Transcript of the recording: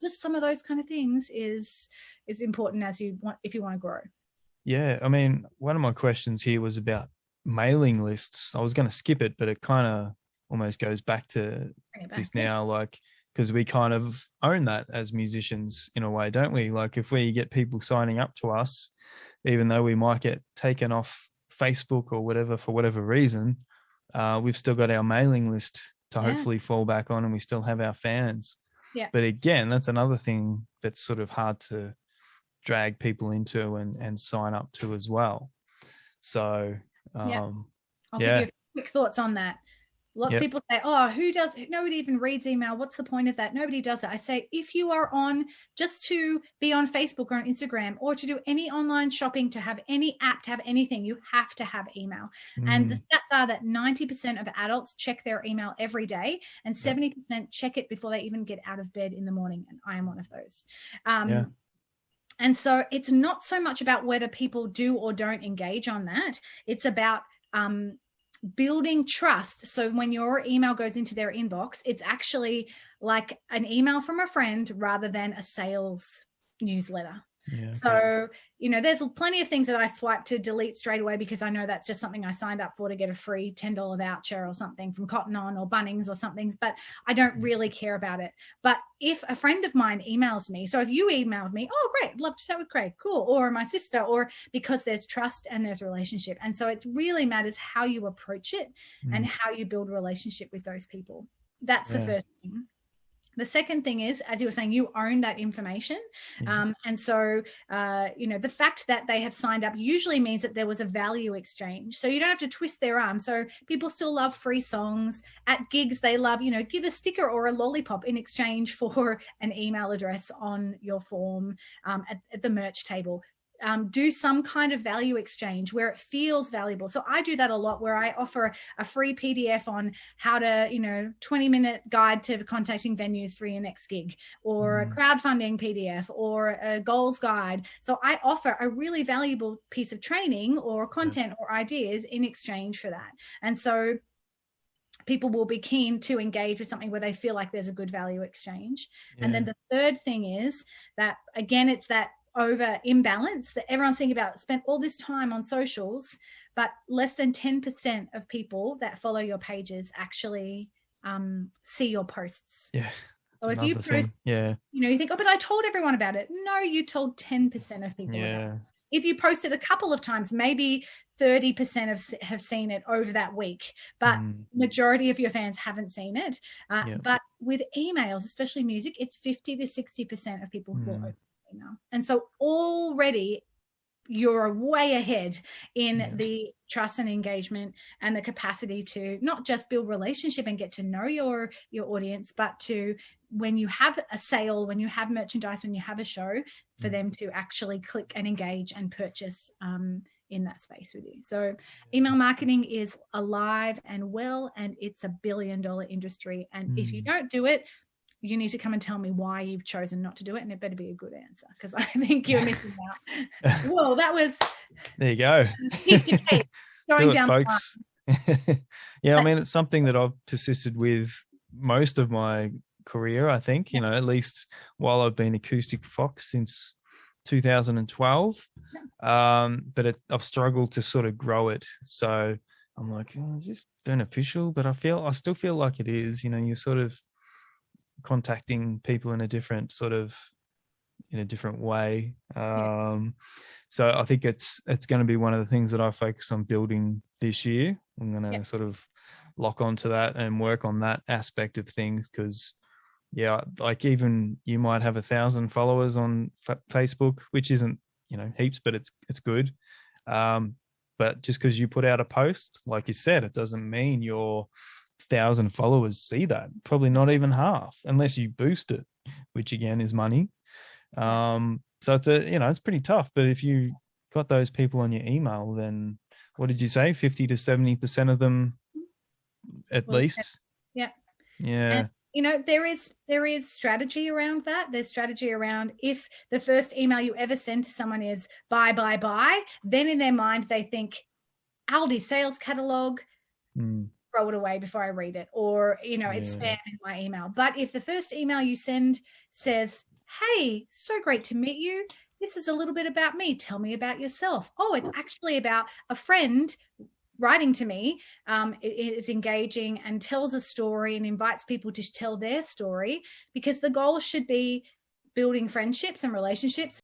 just some of those kind of things is important if you want to grow. Yeah, I mean, one of my questions here was about mailing lists. I was going to skip it, but it kind of almost goes back to this now, like, because we kind of own that as musicians in a way, don't we? Like, if we get people signing up to us, even though we might get taken off Facebook or whatever for whatever reason, we've still got our mailing list to hopefully fall back on, and we still have our fans. Yeah. But again, that's another thing that's sort of hard to drag people into and sign up to as well. So I'll give you a few quick thoughts on that. Lots of people say, nobody even reads email. What's the point of that? Nobody does it. I say, if you are on, just to be on Facebook or on Instagram or to do any online shopping, to have any app, to have anything, you have to have email. And the stats are that 90% of adults check their email every day, and 70% check it before they even get out of bed in the morning. And I am one of those. And so it's not so much about whether people do or don't engage on that. It's about building trust. So when your email goes into their inbox, it's actually like an email from a friend rather than a sales newsletter. So, there's plenty of things that I swipe to delete straight away because I know that's just something I signed up for to get a free $10 voucher or something from Cotton On or Bunnings or something, but I don't really care about it. But if a friend of mine emails me, so if you emailed me, oh, great, love to chat with Craig, cool, or my sister, or because there's trust and there's relationship. And so it really matters how you approach it and how you build a relationship with those people. That's the first thing. The second thing is, as you were saying, you own that information. And so, the fact that they have signed up usually means that there was a value exchange. So you don't have to twist their arm. So people still love free songs. At gigs, they love, give a sticker or a lollipop in exchange for an email address on your form at the merch table. Do some kind of value exchange where it feels valuable. So I do that a lot, where I offer a free PDF on how to, 20-minute guide to contacting venues for your next gig, or a crowdfunding PDF, or a goals guide. So I offer a really valuable piece of training or content or ideas in exchange for that. And so people will be keen to engage with something where they feel like there's a good value exchange. And then the third thing is that, again, it's that over imbalance that everyone's thinking about. Spent all this time on socials, but less than 10% of people that follow your pages actually see your posts. So if you post, you think, oh, but I told everyone about it. No, you told 10% of people about it. If you post it a couple of times, maybe 30% have seen it over that week, but majority of your fans haven't seen it. But with emails, especially music, it's 50 to 60% of people who will open email. And so already you're way ahead in the trust and engagement and the capacity to not just build relationship and get to know your audience, but to, when you have a sale, when you have merchandise, when you have a show, for them to actually click and engage and purchase in that space with you. So email marketing is alive and well, and it's $1 billion industry. And if you don't do it, you need to come and tell me why you've chosen not to do it, and it better be a good answer, because I think you're missing out. Whoa, that was... There you go. Do it, folks. I mean, it's something that I've persisted with most of my career, I think, at least while I've been Acoustic Foxx since 2012. But I've struggled to sort of grow it. So I'm like, is this beneficial? But I still feel like it is. You're sort of contacting people in a different way. So I think it's going to be one of the things that I focus on building this year. I'm going to sort of lock onto that and work on that aspect of things, because like even you might have 1,000 followers on Facebook, which isn't heaps, but it's good. But just because you put out a post, like you said, it doesn't mean your 1,000 followers see that. Probably not even half, unless you boost it, which again is money. So it's it's pretty tough. But if you got those people on your email, then what did you say? 50 to 70% of them, at least. Yeah. And, there is strategy around that. There's strategy around, if the first email you ever send to someone is buy, then in their mind they think Aldi sales catalog. throw it away before I read it, or, it's spam in my email. But if the first email you send says, hey, so great to meet you. This is a little bit about me. Tell me about yourself. Oh, it's actually about a friend writing to me. It is engaging and tells a story and invites people to tell their story, because the goal should be building friendships and relationships